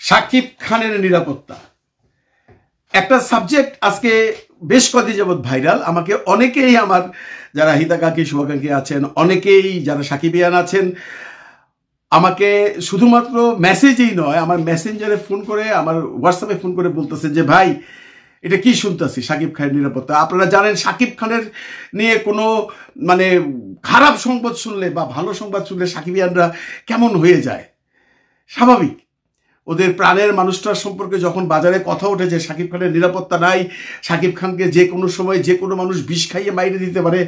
শাকিব খানের নিরাপত্তা একটা সাবজেক্ট আজকে বেশ কদিন যাবৎ ভাইরাল। আমাকে অনেকেই, আমার যারা হিতাকাঙ্ক্ষী শুভাকাঙ্ক্ষী আছেন, অনেকেই যারা সাকিবিয়ান আছেন, আমাকে শুধুমাত্র মেসেজেই নয়, আমার মেসেঞ্জারে ফোন করে, আমার হোয়াটসঅ্যাপে ফোন করে বলতেছে যে ভাই এটা কি শুনতেছি শাকিব খানের নিরাপত্তা। আপনারা জানেন শাকিব খানের নিয়ে কোনো মানে খারাপ সংবাদ শুনলে বা ভালো সংবাদ শুনলে সাকিবিয়ানরা কেমন হয়ে যায়। স্বাভাবিক, ওদের প্রাণের মানুষটার সম্পর্কে যখন বাজারে কথা ওঠে যে শাকিব খানের নিরাপত্তা নাই, শাকিব খানকে যে কোনো সময় যে কোনো মানুষ বিষ খাইয়ে মাইরে দিতে পারে,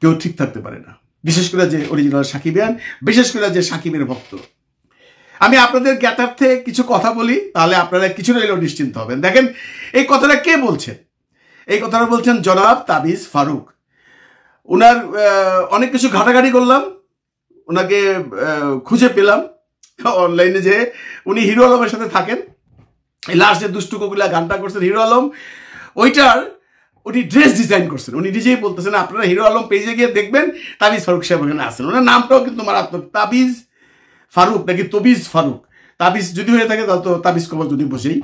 কেউ ঠিক থাকতে পারে না। বিশেষ করে যে অরিজিনাল সাকিবিয়ান, বিশেষ করে যে সাকিবের ভক্ত। আমি আপনাদের জ্ঞাতার্থে কিছু কথা বলি, তাহলে আপনারা কিছুটা এলেও নিশ্চিন্ত হবেন। দেখেন এই কথাটা কে বলছেন? এই কথাটা বলছেন জনাব তাবিজ ফারুক। ওনার অনেক কিছু ঘাটাঘাটি করলাম, ওনাকে খুঁজে পেলাম অনলাইনে, যে উনি হিরো আলমের সাথে থাকেন। এই লাস্ট যে দুষ্টু কোকিলা গানটা করছেন হিরো আলম, ওইটার উনি ড্রেস ডিজাইন করছেন। উনি নিজেই বলতেছেন, আপনারা হিরো আলম পেজে গিয়ে দেখবেন তাবিজ ফারুক সাহেব ওখানে আছেন। ওনার নামটাও কিন্তু মারাত্মক, তাবিজ ফারুক নাকি তবিজ ফারুক। তাবিজ যদি হয়ে থাকে তাহলে তো তাবিজ কবর যদি বসেই।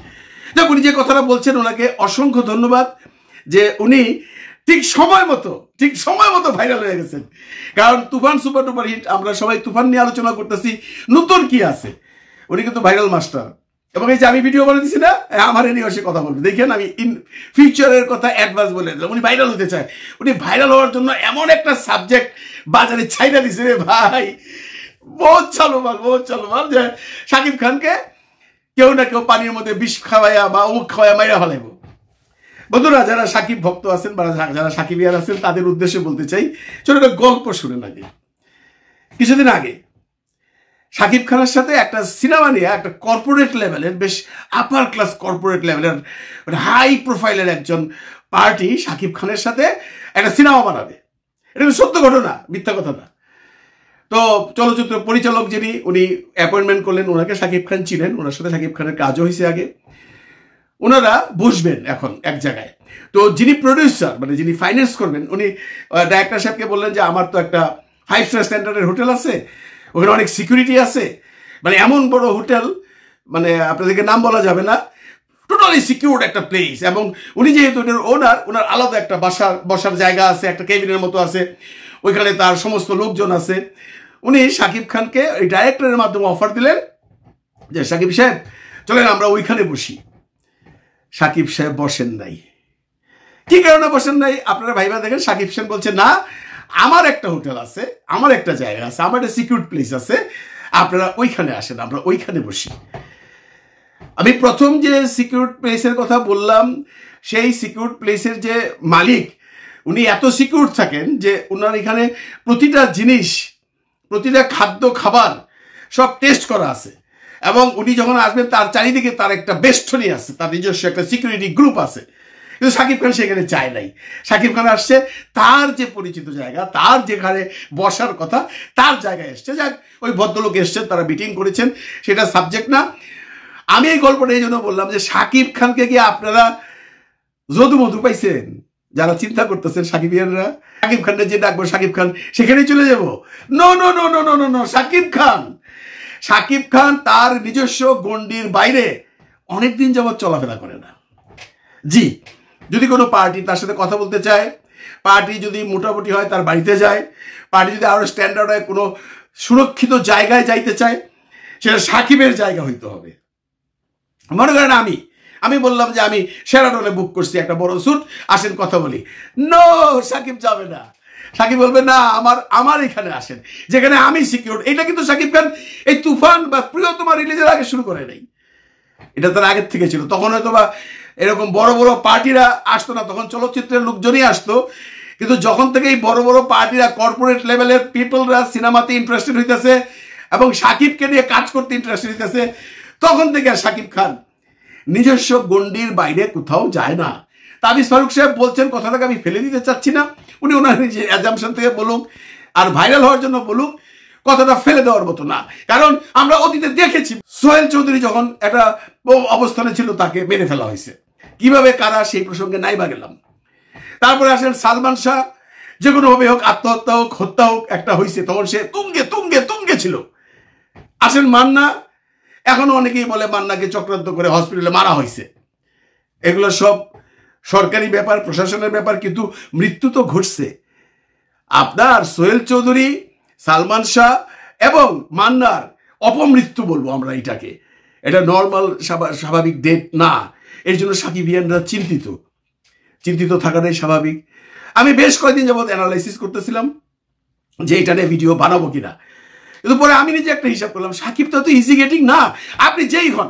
দেখ, উনি যে কথাটা বলছেন ওনাকে অসংখ্য ধন্যবাদ, যে উনি ঠিক সময় মতো ভাইরাল হয়ে গেছেন। কারণ তুফান সুপার ডুপার হিট, আমরা সবাই তুফান নিয়ে আলোচনা করতেছি, নতুন কি আছে। উনি কিন্তু ভাইরাল মাস্টার। এবং এই যে আমি ভিডিও বানিয়ে দিচ্ছি না, আমার এ নিয়ে সে কথা বলবে। দেখেন আমি ইন ফিউচারের কথা অ্যাডভান্স বলে দিলাম। উনি ভাইরাল হতে চায়, উনি ভাইরাল হওয়ার জন্য এমন একটা সাবজেক্ট বাজারে ছাইড়া দিছে রে ভাই, বহুত চালু মাল যে শাকিব খানকে কেউ না কেউ পানির মধ্যে বিষ খাওয়াইয়া বা অমুক খাওয়াইয়া মাইরা ফেলাইব। বন্ধুরা, যারা সাকিব ভক্ত আছেন বা যারা সাকিবিয়ান আছেন, তাদের উদ্দেশ্যে বলতে চাই, ছোট একটা গল্প শুনে লাগে। কিছুদিন আগে সাকিব খানের সাথে একটা সিনেমা নিয়ে একটা কর্পোরেট লেভেলের, বেশ আপার ক্লাস কর্পোরেট লেভেলের হাই প্রোফাইলের একজন পার্টি সাকিব খানের সাথে একটা সিনেমা বানাবে। এটা সত্য ঘটনা, মিথ্যা কথা না। তো চলচ্চিত্র পরিচালক যিনি, উনি অ্যাপয়েন্টমেন্ট করলেন, ওনাকে সাকিব খান ছিলেন, ওনার সাথে সাকিব খানের কাজও হয়েছে আগে। ওনারা বসবেন এখন এক জায়গায়। তো যিনি প্রডিউসার, মানে যিনি ফাইন্যান্স করবেন, উনি ডাইরেক্টর সাহেবকে বললেন যে আমার তো একটা 5 স্টার স্ট্যান্ডার্ডের হোটেল আছে, ওখানে অনেক সিকিউরিটি আছে, মানে এমন বড় হোটেল, মানে আপনাদেরকে নাম বলা যাবে না, টোটালি সিকিউরড একটা প্লেস। এবং উনি যেহেতু ওনার আলাদা একটা বসার জায়গা আছে, একটা কেবিনের মতো আছে, ওইখানে তার সমস্ত লোকজন আছে। উনি সাকিব খানকে ওই ডাইরেক্টরের মাধ্যমে অফার দিলেন যে সাকিব সাহেব চলেন আমরা ওইখানে বসি। সাকিব সাহেব বসেন নাই। কি কারণে বসেন নাই আপনারা ভাইবা দেখেন। সাকিব সাহেব বলছে, না আমার একটা হোটেল আছে, আমার একটা জায়গা আছে, আমার একটা সিকিউরড প্লেস আছে, আপনারা ওইখানে আসেন, আমরা ওইখানে বসি। আমি প্রথম যে সিকিউরড প্লেসের কথা বললাম, সেই সিকিউরড প্লেসের যে মালিক, উনি এত সিকিউর থাকেন যে ওনার এখানে প্রতিটা জিনিস, প্রতিটা খাদ্য খাবার সব টেস্ট করা আছে। এবং উনি যখন আসবেন তার চারিদিকে তার একটা বেষ্টনী আছে, তার নিজস্ব একটা সিকিউরিটি গ্রুপ আছে। কিন্তু সাকিব খান সেখানে যায় নাই। সাকিব খান আসছে তার যে পরিচিত জায়গা, তার যেখানে বসার কথা, তার জায়গায় এসছে। যাক, ওই ভদ্রলোক এসছেন, তারা মিটিং করেছেন, সেটা সাবজেক্ট না। আমি এই গল্পটা এই জন্য বললাম যে সাকিব খানকে গিয়ে আপনারা যদু মধু পাইছেন? যারা চিন্তা করতেছেন সাকিবিয়ানরা, সাকিব খানকে যে ডাকবো সাকিব খান সেখানেই চলে যাব? No no no no no no no. Shakib Khan তার নিজস্ব গণ্ডির বাইরে অনেকদিন যাবৎ চলাফেরা করে না। জি, যদি কোনো পার্টি তার সাথে কথা বলতে চায়, পার্টি যদি মোটামুটি হয় তার বাড়িতে যায়, পার্টি যদি আরো স্ট্যান্ডার্ড হয়, কোনো সুরক্ষিত জায়গায় যাইতে চায়, সেটা সাকিবের জায়গা হইতে হবে। মনে করেন আমি বললাম যে আমি শেরাটনে বুক করছি একটা বড় স্যুট, আসেন কথা বলি। নো, সাকিব যাবে না। সাকিব বলবে না, আমার এখানে আসেন, যেখানে আমি সিকিউর। এটা কিন্তু সাকিব খান এই তুফান বা প্রিয়তমা রিলিজের আগে শুরু করে নাই, এটা তার আগের থেকে ছিল। তখন হয়তো বা এরকম বড় বড় পার্টিরা আসতো না, তখন চলচ্চিত্রের লোকজনই আসতো। কিন্তু যখন থেকে এই বড় বড় পার্টিরা, কর্পোরেট লেভেলের পিপলরা সিনেমাতে ইন্টারেস্টেড হইতেছে এবং সাকিবকে নিয়ে কাজ করতে ইন্টারেস্টেড হইতেছে, তখন থেকে আর সাকিব খান নিজস্ব গণ্ডির বাইরে কোথাও যায় না। তাবিজ ফারুক সাহেব বলছেন, কথাটাকে আমি ফেলে দিতে চাচ্ছি না, উনি ওনার যে অ্যাজাম্পশন থেকে বলুক আর ভাইরাল হওয়ার জন্য বলুক, কথাটা ফেলে দেওয়ার মতো না। কারণ আমরা অতীতে দেখেছি সোহেল চৌধুরী যখন একটা অবস্থানে ছিল, তাকে মেরে ফেলা হয়েছে। কিভাবে কারা, সেই প্রসঙ্গে নাইবা গেলাম। তারপরে আসেন সালমান শাহ, যে কোনোভাবে হোক, আত্মহত্যা হোক, হত্যা হোক, একটা হয়েছে, তখন সে তুঙ্গে ছিল। আসেন মান্না, এখনো অনেকেই বলে মান্নাকে চক্রান্ত করে হসপিটালে মারা হয়েছে। এগুলো সব সরকারি ব্যাপার, প্রশাসনের ব্যাপার, কিন্তু মৃত্যু তো ঘটছে। আপনার সোহেল চৌধুরী, সালমান শাহ এবং মান্নার অপমৃত্যু বলবো আমরা এটাকে। এটা নর্মাল স্বাভাবিক ডেট না। এর জন্য সাকিবিয়ানরা চিন্তিত থাকাটাই স্বাভাবিক। আমি বেশ কয়েকদিন যাবৎ অ্যানালাইসিস করতেছিলাম যে এটা নিয়ে ভিডিও বানাবো কিনা, কিন্তু পরে আমি নিজে একটা হিসাব করলাম, সাকিব তো ইজি গেটিং না। আপনি যেই হন,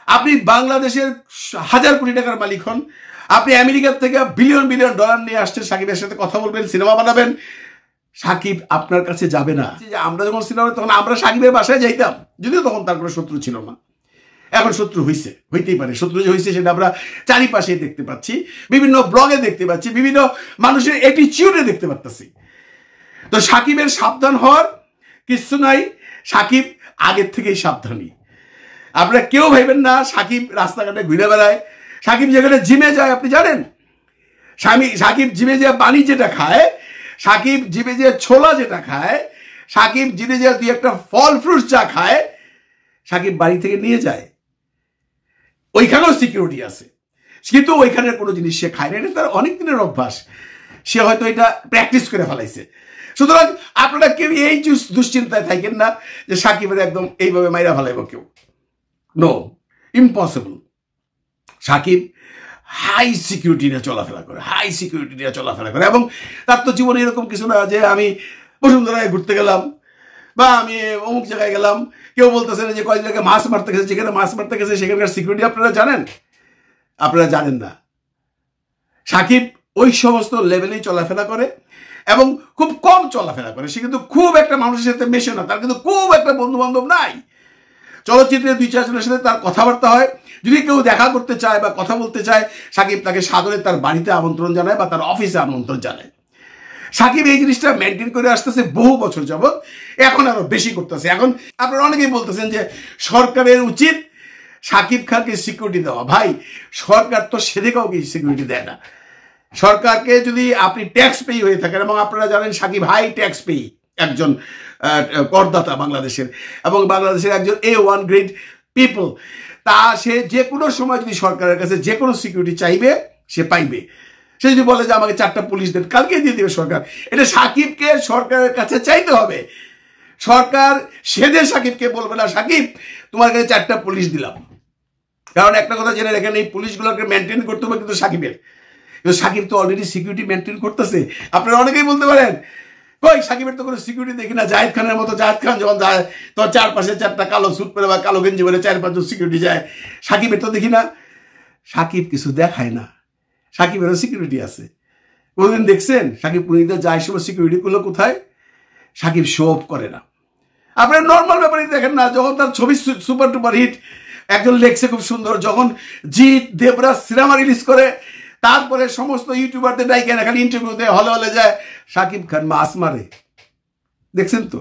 আপনি বাংলাদেশের 1000 কোটি টাকার মালিক হন, আপনি আমেরিকার থেকে বিলিয়ন বিলিয়ন ডলার নিয়ে আসছেন, সাকিবের সাথে কথা বলবেন, সিনেমা বানাবেন, সাকিব আপনার কাছে যাবে না। যে আমরা যখন সিনেমা, তখন আমরা সাকিবের বাসায় যাইতাম, যদিও তখন তার কোনো শত্রু ছিল না। এখন শত্রু হইতেই পারে। শত্রু যে হয়েছে সেটা আমরা চারিপাশে দেখতে পাচ্ছি, বিভিন্ন ব্লগে দেখতে পাচ্ছি, বিভিন্ন মানুষের অ্যাটিচিউডে দেখতে পাচ্ছি। তো সাকিবের সাবধান হওয়ার কিছু নাই। সাকিব আগের থেকেই সাবধানী। আপনারা কেউ ভাইবেন না সাকিব রাস্তাঘাটে ঘুরে বেড়ায়। সাকিব যেখানে জিমে যায়, আপনি জানেন, সাকিব জিমে যে পানি যেটা খায়, সাকিব জিমে যে ছোলা যেটা খায়, সাকিব জিমে যে দুই একটা ফল ফ্রুটস যা খায়, সাকিব বাড়ি থেকে নিয়ে যায়। ওইখানেও সিকিউরিটি আছে, কিন্তু ওইখানের কোনো জিনিস সে খায় না। এটা তার অনেক দিনের অভ্যাস, সে হয়তো এটা প্র্যাকটিস করে ফেলাইছে। সুতরাং আপনারা কেউ এই দুশ্চিন্তায় থাকেন না যে সাকিবের একদম এইভাবে মাইরা ফেলাইব কেউ। No, impossible. Shakib high security নিয়ে চলাফেরা করে, এবং তার তো জীবনে এরকম কিছু না যে আমি বসুন্ধরায় ঘুরতে গেলাম বা আমি অমুক জায়গায় গেলাম, কেউ বলতেছে না যে কয়েক জায়গায় মাছ মারতে গেছে, যেখানে মাছ মারতে গেছে সেখানকার সিকিউরিটি আপনারা জানেন না। সাকিব ওই সমস্ত লেভেলেই চলাফেরা করে এবং খুব কম চলাফেরা করে। সে কিন্তু খুব একটা মানুষের সাথে মেশে না, তার কিন্তু খুব একটা বন্ধু বান্ধব নাই। চলচ্চিত্রে 2-4 জনের সাথে তার কথাবার্তা হয়। যদি কেউ দেখা করতে চায় বা কথা বলতে চায়, সাকিব তাকে সাদরে তার বাড়িতে আমন্ত্রণ জানায় বা তার অফিসে আমন্ত্রণ জানায়। সাকিব এই জিনিসটা মেনটেন করে আসতেছে বহু বছর যাবৎ, এখন আরো বেশি করতেছে। এখন আপনারা অনেকেই বলতেছেন যে সরকারের উচিত সাকিব খানকে সিকিউরিটি দেওয়া। ভাই, সরকার তো সেদে কাউকে সিকিউরিটি দেয় না। সরকারকে যদি আপনি ট্যাক্স পেই হয়ে থাকেন, এবং আপনারা জানেন সাকিব হাই ট্যাক্স পেই একজন করদাতা বাংলাদেশের, এবং বাংলাদেশের একজন A1 গ্রেড পিপল, তা সে যে কোনো সময় যদি সরকারের কাছে যে কোনো সিকিউরিটি চাইবে সে পাইবে। সে যদি বলে যে আমাকে 4টা পুলিশ দেন, কালকে দিয়ে দেবে সরকার। এটা সাকিবকে সরকারের কাছে চাইতে হবে। সরকার সেদে সাকিবকে বলবে না সাকিব তোমার কাছে 4টা পুলিশ দিলাম। কারণ একটা কথা জেনে রাখেন, এই পুলিশগুলোকে মেনটেন করতে হবে কিন্তু সাকিবের। কিন্তু সাকিব তো অলরেডি সিকিউরিটি মেনটেন করতেছে। আপনারা অনেকেই বলতে পারেন কই সাকিবের তো কোনো সিকিউরিটি দেখি না। জাহিদ খানের মতো, জাহিদ খান যখন যায় তো চারপাশে 4টা কালো স্যুট পরে বা কালো গেঞ্জি পরে 4-5 জন সিকিউরিটি যায়, সাকিবের তো দেখি না। সাকিব কিছু দেখায় না, সাকিবেরও সিকিউরিটি আছে। কোনদিন দেখছেন সাকিব পুরীতে যায় সময় সিকিউরিটিগুলো কোথায়? সাকিব শো অফ করে না। আপনারা নর্মাল ব্যাপারে দেখেন না, যখন তার ছবি সুপার টুপার হিট, একজন লেখছে খুব সুন্দর, যখন জিৎ দেবরাজ সিনেমা রিলিজ করে, তারপরে সমস্ত ইউটিউবারদের ডাইকে খালি ইন্টারভিউ দেয়, হলে যায়, সাকিব খান মাছ মারে। দেখছেন তো?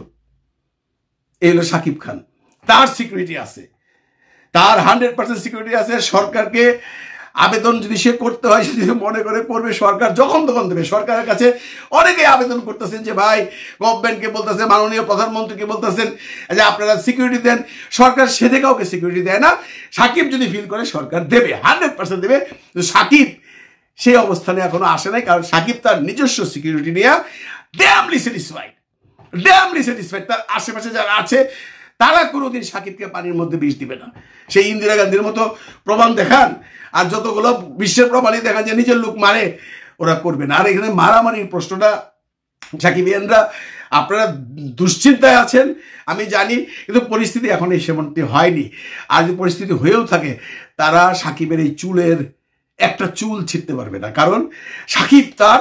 এই হলো সাকিব খান। তার সিকিউরিটি আছে, তার 100% সিকিউরিটি আছে। সরকারকে আবেদন যদি সে করতে হয়, সে যদি মনে করে করবে, সরকার যখন তখন দেবে। সরকারের কাছে অনেকেই আবেদন করতেছেন যে ভাই, গভর্নমেন্টকে বলতেছেন, মাননীয় প্রধানমন্ত্রীকে বলতেছেন যে আপনারা সিকিউরিটি দেন। সরকার সেদে কাউকে সিকিউরিটি দেয় না। সাকিব যদি ফিল করে সরকার দেবে, 100% দেবে। সাকিব সেই অবস্থানে এখনো আসে নাই, কারণ সাকিব তার নিজস্ব সিকিউরিটি নিয়ে ড্যামলি স্যাটিসফাইড। তার আশেপাশে যারা আছে তারা কোনোদিন সাকিবকে পানির মধ্যে বিষ দিবে না। সেই ইন্দিরা গান্ধীর মতো প্রমাণ দেখান আর যতগুলো বিশ্বের প্রমাণই দেখান যে নিজের লোক মারে, ওরা করবে না। আর এখানে মারামারির প্রশ্নটা, সাকিবিয়ানরা আপনারা দুশ্চিন্তায় আছেন আমি জানি, কিন্তু পরিস্থিতি এখন এই সেমনটি হয়নি। আর যদি পরিস্থিতি হয়েও থাকে, তারা সাকিবের এই চুলের একটা চুল ছিঁড়তে পারবে না। কারণ সাকিব তার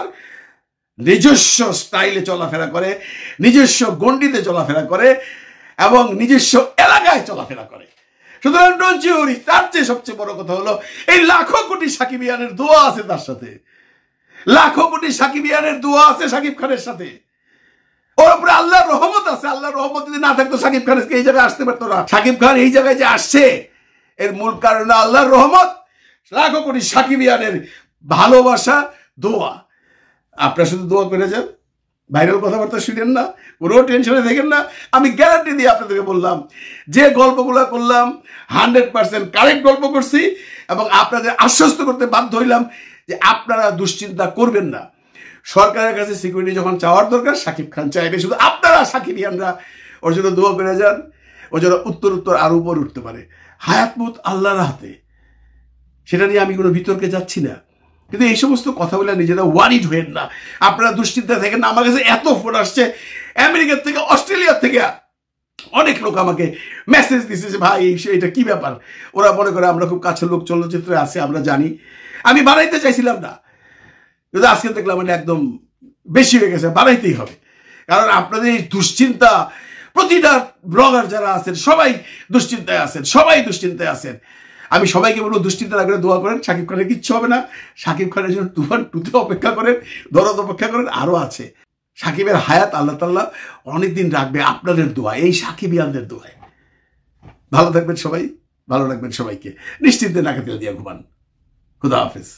নিজস্ব স্টাইলে চলাফেরা করে, নিজস্ব গণ্ডিতে চলাফেরা করে এবং নিজস্ব এলাকায় চলাফেরা করে। সুতরাং ডোন্ট ইউ ওয়ারি। তার চেয়ে সবচেয়ে বড় কথা হলো এই লাখো কোটি সাকিবিয়ানের দোয়া আছে তার সাথে, লাখো কোটি সাকিবিয়ানের দোয়া আছে সাকিব খানের সাথে। ওর উপরে আল্লাহর রহমত আছে। আল্লাহর রহমত যদি না থাকতো সাকিব খান এই জায়গায় আসতে পারতো না। সাকিব খান এই জায়গায় যে আসছে এর মূল কারণ আল্লাহর রহমত, লাখো কোটি সাকিবিয়ানের ভালোবাসা, দোয়া। আপনারা শুধু দোয়া করে যান, ভাইরাল কথাবার্তা শুনেন না, কোনো টেনশনে থাকেন না। আমি গ্যারান্টি দিয়ে আপনাদেরকে বললাম, যে গল্পগুলো করলাম 100% কারেক্ট গল্প করছি, এবং আপনাদের আশ্বস্ত করতে বাধ্য হইলাম যে আপনারা দুশ্চিন্তা করবেন না। সরকারের কাছে সিকিউরিটি যখন চাওয়ার দরকার, শাকিব খান চাইবে, শুধু আপনারা সাকিবিয়ানরা ওর জন্য দোয়া করে যান, ও যেন উত্তর আরো উপর উঠতে পারে। হায়াতমুত আল্লাহর হাতে, সেটা নিয়ে আমি কোনো বিতর্কে যাচ্ছি না, কিন্তু এই সমস্ত কথাগুলো নিজেরা ওয়ারিড হয়েন না, আপনারা দুশ্চিন্তা থাকেন না। আমার কাছে এত ফোন আসছে আমেরিকার থেকে, অস্ট্রেলিয়ার থেকে, অনেক লোক আমাকে মেসেজ দিচ্ছে যে ভাই এটা কি ব্যাপার। ওরা মনে করে আমরা খুব কাছের লোক, চলচ্চিত্রে আছে, আমরা জানি। আমি বানাইতে চাইছিলাম না, কিন্তু আজকে দেখলাম মানে একদম বেশি হয়ে গেছে, বানাইতেই হবে। কারণ আপনাদের এই দুশ্চিন্তা, প্রতিটা ব্লগার যারা আছেন সবাই দুশ্চিন্তায় আছেন। আমি সবাইকে বলবো দুশ্চিন্তা না করে দোয়া করেন, শাকিব খানের কিচ্ছু হবে না। শাকিব খানের জন্য তুফান 2তে অপেক্ষা করেন, দরদ অপেক্ষা করেন, আরো আছে। শাকিবের হায়াত আল্লাহ তাআলা অনেকদিন রাখবে আপনাদের দোয়া, এই সাকিবিয়ানদের দোয়ায়। ভালো থাকবেন সবাই, ভালো রাখবেন সবাইকে, নিশ্চিন্তে নাকে তেল দিয়ে ঘুমান। খুদা হাফেজ।